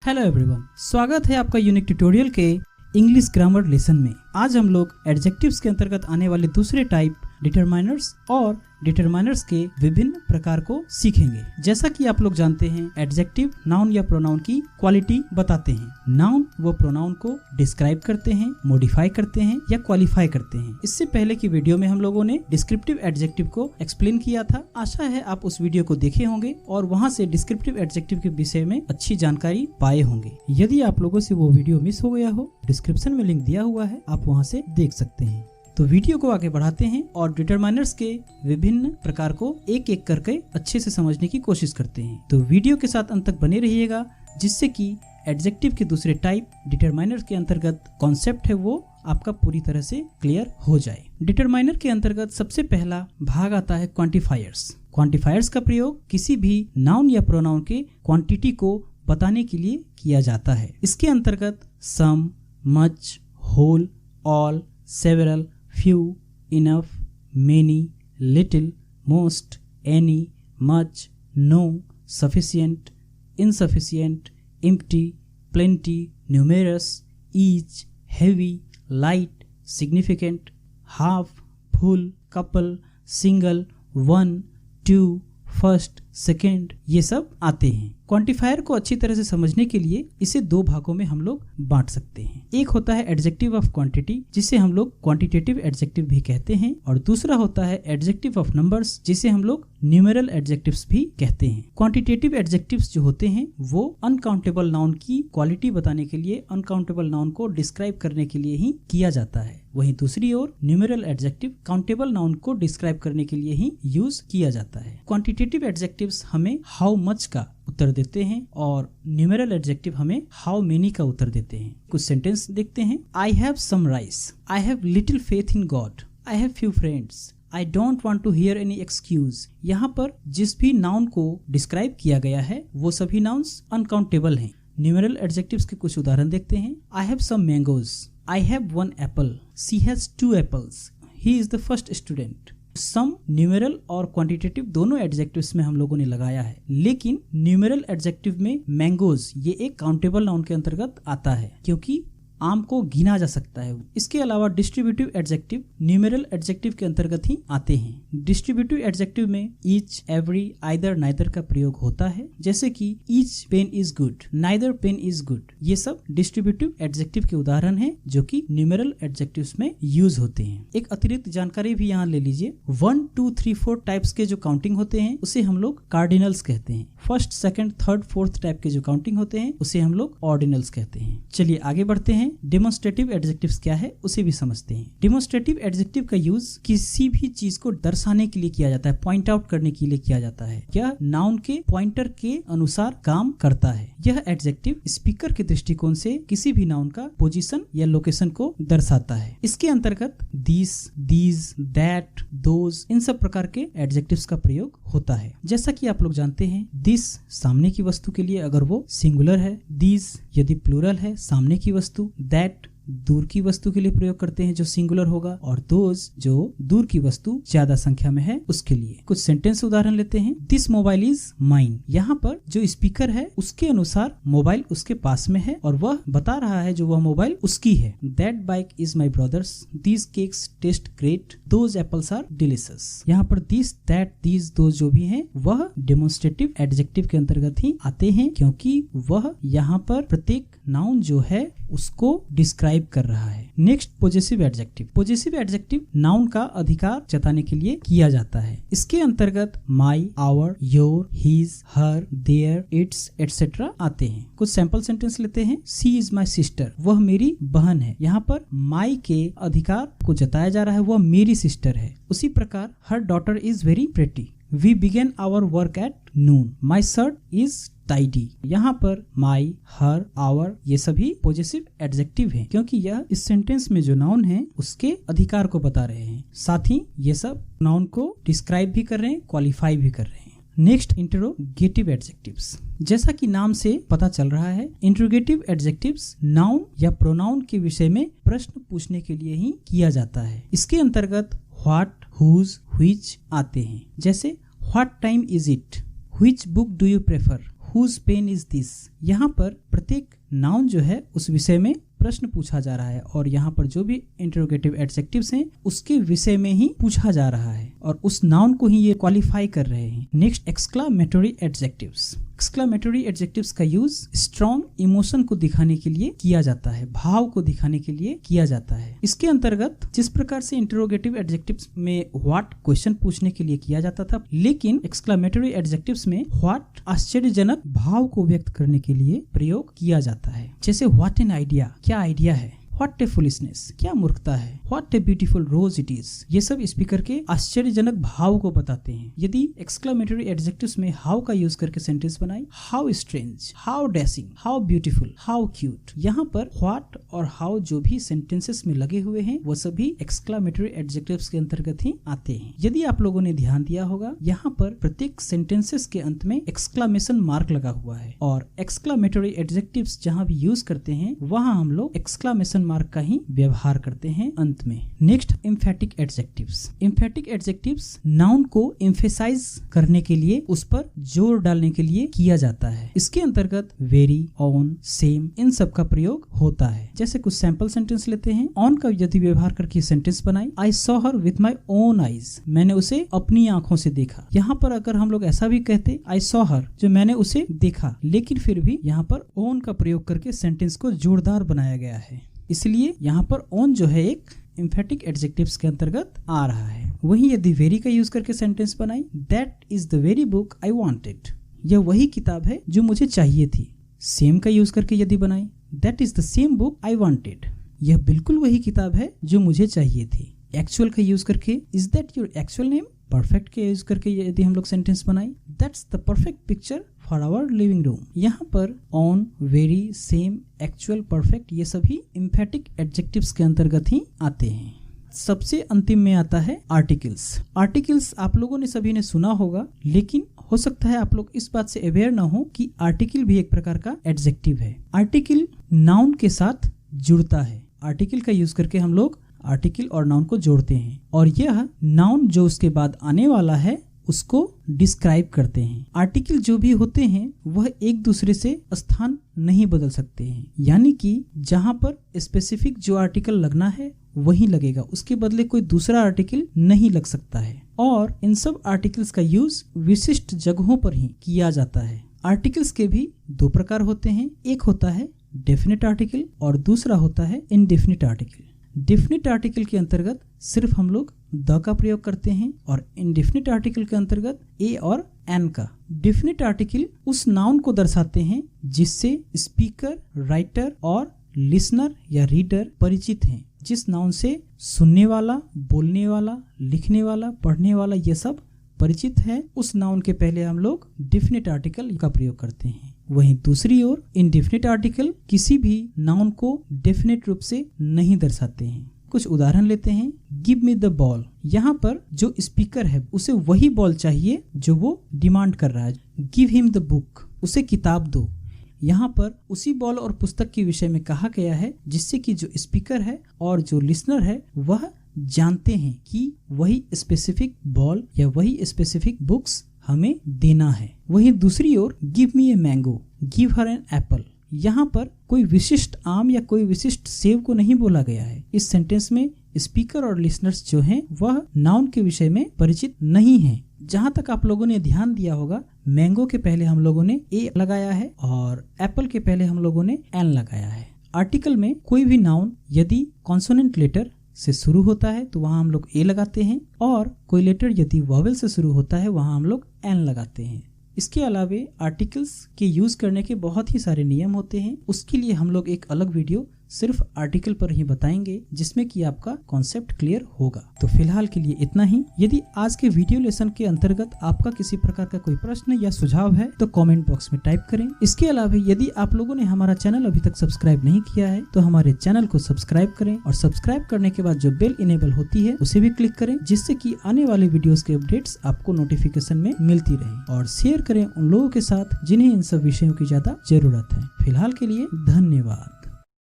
Hello everyone, स्वागत है आपका यूनिक ट्यूटोरियल के इंग्लिश ग्रामर लेसन में। आज हम लोग एडजेक्टिव्स के अंतर्गत आने वाले दूसरे टाइप डिटरमाइनर्स और डिटरमाइनर्स के विभिन्न प्रकार को सीखेंगे। जैसा कि आप लोग जानते हैं, एडजेक्टिव नाउन या प्रोनाउन की क्वालिटी बताते हैं। नाउन वो प्रोनाउन को डिस्क्राइब करते हैं, मॉडिफाई करते हैं या क्वालिफाई करते हैं। इससे पहले की वीडियो में हम लोगों ने डिस्क्रिप्टिव एडजेक्टिव को एक्सप्लेन किया था। आशा है आप उस वीडियो को देखे होंगे और वहां से डिस्क्रिप्टिव एडजेक्टिव के विषय में अच्छी जानकारी पाए होंगे। यदि आप लोगों से वो वीडियो मिस हो गया हो, डिस्क्रिप्शन में लिंक दिया हुआ है, आप वहां से देख सकते हैं। तो वीडियो को आगे बढ़ाते हैं और डिटरमाइनर्स के विभिन्न प्रकार को एक एक करके अच्छे से समझने की कोशिश करते हैं। तो वीडियो के साथ अंत तक बने रहिएगा, जिससे कि एडजेक्टिव के दूसरे टाइप डिटरमाइनर के अंतर्गत कॉन्सेप्ट है वो आपका पूरी तरह से क्लियर हो जाए। डिटरमाइनर के अंतर्गत सबसे पहला भाग आता है क्वांटिफायर्स। क्वांटिफायर्स का प्रयोग किसी भी नाउन या प्रोनाउन के क्वांटिटी को बताने के लिए किया जाता है। इसके अंतर्गत some, much, whole, all, several, few, enough, many, little, most, any, much, no, sufficient, insufficient, empty, plenty, numerous, each, heavy, light, significant, half, full, couple, single, one, two, first, second, ये सब आते हैं। क्वांटिफायर को अच्छी तरह से समझने के लिए इसे दो भागों में हम लोग बांट सकते हैं। एक होता है एडजेक्टिव ऑफ क्वांटिटी, जिसे हम लोग क्वांटिटेटिव एडजेक्टिव भी कहते हैं, और दूसरा होता है एडजेक्टिव ऑफ नंबर्स, जिसे हम लोग न्यूमेरल एडजेक्टिव्स भी कहते हैं। क्वांटिटेटिव एडजेक्टिव्स जो होते हैं वो अनकाउंटेबल नाउन की क्वालिटी बताने के लिए, अनकाउंटेबल नाउन को डिस्क्राइब करने के लिए ही किया जाता है। वहीं दूसरी ओर न्यूमेरल एडजेक्टिव काउंटेबल नाउन को डिस्क्राइब करने के लिए ही यूज किया जाता है। क्वांटिटेटिव एडजेक्टिव्स हमें हाउ मच का उत्तर देते हैं और न्यूमेरल एडजेक्टिव हमें हाउ मेनी का उत्तर देते हैं। कुछ सेंटेंस देखते हैं। I have some rice, I have little faith in God, I have few friends, I don't want to hear any excuse। यहाँ पर जिस भी नाउन को डिस्क्राइब किया गया है वो सभी नाउन्स अनकाउंटेबल हैं। न्यूमेरल एडजेक्टिव्स के कुछ उदाहरण देखते हैं। I have some mangoes, I have one apple, she has two apples, he is the first student। Some numeral और क्वांटिटेटिव दोनों एडजेक्टिव्स में हम लोगों ने लगाया है, लेकिन न्यूमेरल एडजेक्टिव में मैंगोज ये एक काउंटेबल नाउन के अंतर्गत आता है, क्योंकि आम को गिना जा सकता है। इसके अलावा डिस्ट्रीब्यूटिव एडजेक्टिव न्यूमेरल एडजेक्टिव के अंतर्गत ही आते हैं। डिस्ट्रीब्यूटिव एडजेक्टिव में ईच, एवरी, आइदर, नाइदर का प्रयोग होता है, जैसे कि each pen is good, neither pen is good. ये सब डिस्ट्रीब्यूटिव एडजेक्टिव के उदाहरण हैं जो कि न्यूमेरल एडजेक्टिव्स में यूज होते हैं। एक अतिरिक्त जानकारी भी यहाँ ले लीजिए। 1, 2, 3, 4 टाइप्स के जो काउंटिंग होते हैं उसे हम लोग कार्डिनल्स कहते हैं। First, second, third, fourth type के जो काउंटिंग होते हैं उसे हम लोग ऑर्डिनल्स कहते हैं। चलिए आगे बढ़ते हैं। डेमोन्स्ट्रेटिव एडजेक्टिव्स क्या है उसे भी समझते हैं। डेमोन्स्ट्रेटिव एडजेक्टिव का यूज किसी भी चीज को दर्शाने के लिए किया जाता है, पॉइंट आउट करने के लिए किया जाता है। यह नाउन के पॉइंटर के अनुसार काम करता है। यह एडजेक्टिव स्पीकर के दृष्टिकोण से किसी भी नाउन का पोजीशन या लोकेशन को दर्शाता है। इसके अंतर्गत दिस, दीज, दैट, दोज, इन सब प्रकार के एडजेक्टिव्स का प्रयोग होता है। जैसा कि आप लोग जानते हैं, दिस सामने की वस्तु के लिए अगर वो सिंगुलर है, दीज यदि प्लूरल है सामने की वस्तु, दैट दूर की वस्तु के लिए प्रयोग करते हैं जो सिंगुलर होगा, और दोज जो दूर की वस्तु ज्यादा संख्या में है उसके लिए। कुछ सेंटेंस उदाहरण लेते हैं। This mobile is mine. यहाँ पर जो स्पीकर है उसके अनुसार मोबाइल उसके पास में है और वह बता रहा है जो वह मोबाइल उसकी है। That bike is my brother's, these cakes taste great, those apples are delicious. यहाँ पर दिस, दैट, दीज, दोज जो भी है वह डेमोन्स्ट्रेटिव एडजेक्टिव के अंतर्गत ही आते हैं, क्योंकि वह यहाँ पर प्रत्येक नाउन जो है उसको डिस्क्राइब कर रहा है। Next, possessive adjective. Possessive adjective noun का अधिकार जताने के लिए किया जाता है। इसके अंतर्गत my, our, your, his, her, their, its etcetera आते हैं। कुछ सैंपल सेंटेंस लेते हैं। सी इज माई सिस्टर, वह मेरी बहन है। यहाँ पर माई के अधिकार को जताया जा रहा है, वह मेरी सिस्टर है। उसी प्रकार her daughter is very pretty, we begin our work at noon, my shirt is tidy. यहाँ पर माई, हर, आवर ये सभी पॉजेसिव एडजेक्टिव हैं, क्योंकि यह इस सेंटेंस में जो नाउन है उसके अधिकार को बता रहे हैं। साथ ही ये सब नाउन को डिस्क्राइब भी कर रहे हैं, क्वालिफाई भी कर रहे हैं। Next, interrogative adjectives. जैसा कि नाम से पता चल रहा है, इंटरोगेटिव एडजेक्टिव्स नाउन या प्रोनाउन के विषय में प्रश्न पूछने के लिए ही किया जाता है। इसके अंतर्गत व्हाट, हुज, व्हिच आते हैं। जैसे what time is it, which book do you prefer, whose pen is this. यहाँ पर प्रत्येक नाउन जो है उस विषय में प्रश्न पूछा जा रहा है और यहाँ पर जो भी इंटरोगेटिव एडजेक्टिव्स हैं उसके विषय में ही पूछा जा रहा है और उस नाउन को ही ये क्वालिफाई कर रहे हैं। Next, exclamatory adjectives. Exclamatory adjectives का यूज स्ट्रॉन्ग इमोशन को दिखाने के लिए किया जाता है, भाव को दिखाने के लिए किया जाता है। इसके अंतर्गत जिस प्रकार से इंटरोगेटिव एडजेक्टिव्स में व्हाट क्वेश्चन पूछने के लिए किया जाता था, लेकिन एक्सक्लामेटरी एडजेक्टिव्स में व्हाट आश्चर्यजनक भाव को व्यक्त करने के लिए प्रयोग किया जाता है। जैसे व्हाट एन आइडिया, क्या आइडिया है, व्हाट ए फुलिशनेस, क्या मूर्खता है, what a beautiful rose it is. ये सब स्पीकर के आश्चर्यजनक भाव को बताते हैं। यदि एक्सक्लामेटरी एडजेक्टिव्स में हाउ का यूज करके सेंटेंस बनाए, how strange, how dashing, how beautiful, how cute, यहाँ पर व्हाट और हाउ जो भी सेंटेंसेस में लगे हुए हैं वो सभी एक्सक्लामेटरी एडजेक्टिव्स के अंतर्गत ही आते हैं। यदि आप लोगों ने ध्यान दिया होगा, यहाँ पर प्रत्येक सेंटेंसेस के अंत में एक्सक्लामेशन मार्क लगा हुआ है और एक्सक्लामेटरी एडजेक्टिव्स जहाँ भी यूज करते हैं वहाँ हम लोग एक्सक्लामेशन मार्क का ही व्यवहार करते हैं अंत में। Next, emphatic adjectives. Emphatic adjectives noun को एम्फेसाइज करने के लिए, उस पर जोर डालने के लिए किया जाता है। इसके अंतर्गत वेरी, ऑन, सेम इन सब का प्रयोग होता है। जैसे कुछ सैंपल सेंटेंस लेते हैं। ऑन का यदि व्यवहार करके सेंटेंस बनाई, I saw her with my own eyes, मैंने उसे अपनी आंखों से देखा। यहाँ पर अगर हम लोग ऐसा भी कहते आई सॉ हर, जो मैंने उसे देखा, लेकिन फिर भी यहाँ पर ओन का प्रयोग करके सेंटेंस को जोरदार बनाया गया है, इसलिए यहाँ पर ऑन जो है एक एम्फेटिक एडजेक्टिव्स के अंतर्गत आ रहा है। वहीं यदि वेरी का यूज करके सेंटेंस बनाई, that is the very book I wanted, यह वही किताब है जो मुझे चाहिए थी। सेम का यूज करके यदि बनाई, that is the same book I wanted, यह बिल्कुल वही किताब है जो मुझे चाहिए थी। एक्चुअल का यूज करके, is that your actual name. Perfect के यूज करके यदि हम लोग सेंटेंस बनाई, that's the perfect picture for our living room. यहाँ पर on, very, same, actual, perfect ये सभी एम्फेटिक एडजेक्टिव्स के अंतर्गत ही आते हैं। सबसे अंतिम में आता है आर्टिकल्स। आर्टिकल्स आप लोगों ने सभी ने सुना होगा, लेकिन हो सकता है आप लोग इस बात से अवेयर ना हो कि आर्टिकल भी एक प्रकार का एडजेक्टिव है। आर्टिकल नाउन के साथ जुड़ता है। आर्टिकल का यूज करके हम लोग आर्टिकल और नाउन को जोड़ते हैं और यह नाउन जो उसके बाद आने वाला है उसको डिस्क्राइब करते हैं। आर्टिकल जो भी होते हैं वह एक दूसरे से स्थान नहीं बदल सकते हैं, यानी कि जहां पर स्पेसिफिक जो आर्टिकल लगना है वही लगेगा, उसके बदले कोई दूसरा आर्टिकल नहीं लग सकता है। और इन सब आर्टिकल्स का यूज विशिष्ट जगहों पर ही किया जाता है। आर्टिकल्स के भी दो प्रकार होते हैं, एक होता है डेफिनेट आर्टिकल और दूसरा होता है इनडेफिनेट आर्टिकल। डेफिनेट आर्टिकल के अंतर्गत सिर्फ हम लोग द का प्रयोग करते हैं और इनडेफिनेट आर्टिकल के अंतर्गत ए और एन का। डेफिनेट आर्टिकल उस नाउन को दर्शाते हैं जिससे स्पीकर, राइटर और लिसनर या रीडर परिचित हैं। जिस नाउन से सुनने वाला, बोलने वाला, लिखने वाला, पढ़ने वाला ये सब परिचित है, उस नाउन के पहले हम लोग डेफिनेट आर्टिकल का प्रयोग करते हैं। वहीं दूसरी ओर इनडेफिनेट आर्टिकल किसी भी नाउन को डेफिनेट रूप से नहीं दर्शाते हैं। कुछ उदाहरण लेते हैं। गिव मी द बॉल, यहाँ पर जो स्पीकर है उसे वही बॉल चाहिए जो वो डिमांड कर रहा है। गिव हिम द बुक, उसे किताब दो। यहाँ पर उसी बॉल और पुस्तक के विषय में कहा गया है जिससे कि जो स्पीकर है और जो लिसनर है वह जानते हैं कि वही स्पेसिफिक बॉल या वही स्पेसिफिक बुक्स हमें देना है। वहीं दूसरी ओर give me a mango, give her an apple, यहाँ पर कोई विशिष्ट आम या कोई विशिष्ट सेब को नहीं बोला गया है। इस सेंटेंस में स्पीकर और लिसनर्स जो हैं वह नाउन के विषय में परिचित नहीं हैं। जहाँ तक आप लोगों ने ध्यान दिया होगा, मैंगो के पहले हम लोगों ने ए लगाया है और एप्पल के पहले हम लोगों ने एन लगाया है। आर्टिकल में कोई भी नाउन यदि कॉन्सोनेंट लेटर से शुरू होता है तो वहाँ हम लोग ए लगाते हैं और कोई लेटर यदि वॉवेल से शुरू होता है वहाँ हम लोग एन लगाते हैं। इसके अलावे आर्टिकल्स के यूज करने के बहुत ही सारे नियम होते हैं। उसके लिए हम लोग एक अलग वीडियो सिर्फ आर्टिकल पर ही बताएंगे जिसमें कि आपका कॉन्सेप्ट क्लियर होगा। तो फिलहाल के लिए इतना ही। यदि आज के वीडियो लेसन के अंतर्गत आपका किसी प्रकार का कोई प्रश्न या सुझाव है तो कमेंट बॉक्स में टाइप करें। इसके अलावा यदि आप लोगों ने हमारा चैनल अभी तक सब्सक्राइब नहीं किया है तो हमारे चैनल को सब्सक्राइब करें और सब्सक्राइब करने के बाद जो बेल इनेबल होती है उसे भी क्लिक करें, जिससे कि आने वाले वीडियोस के अपडेट्स आपको नोटिफिकेशन में मिलती रहे। और शेयर करें उन लोगों के साथ जिन्हें इन सब विषयों की ज्यादा जरूरत है। फिलहाल के लिए धन्यवाद।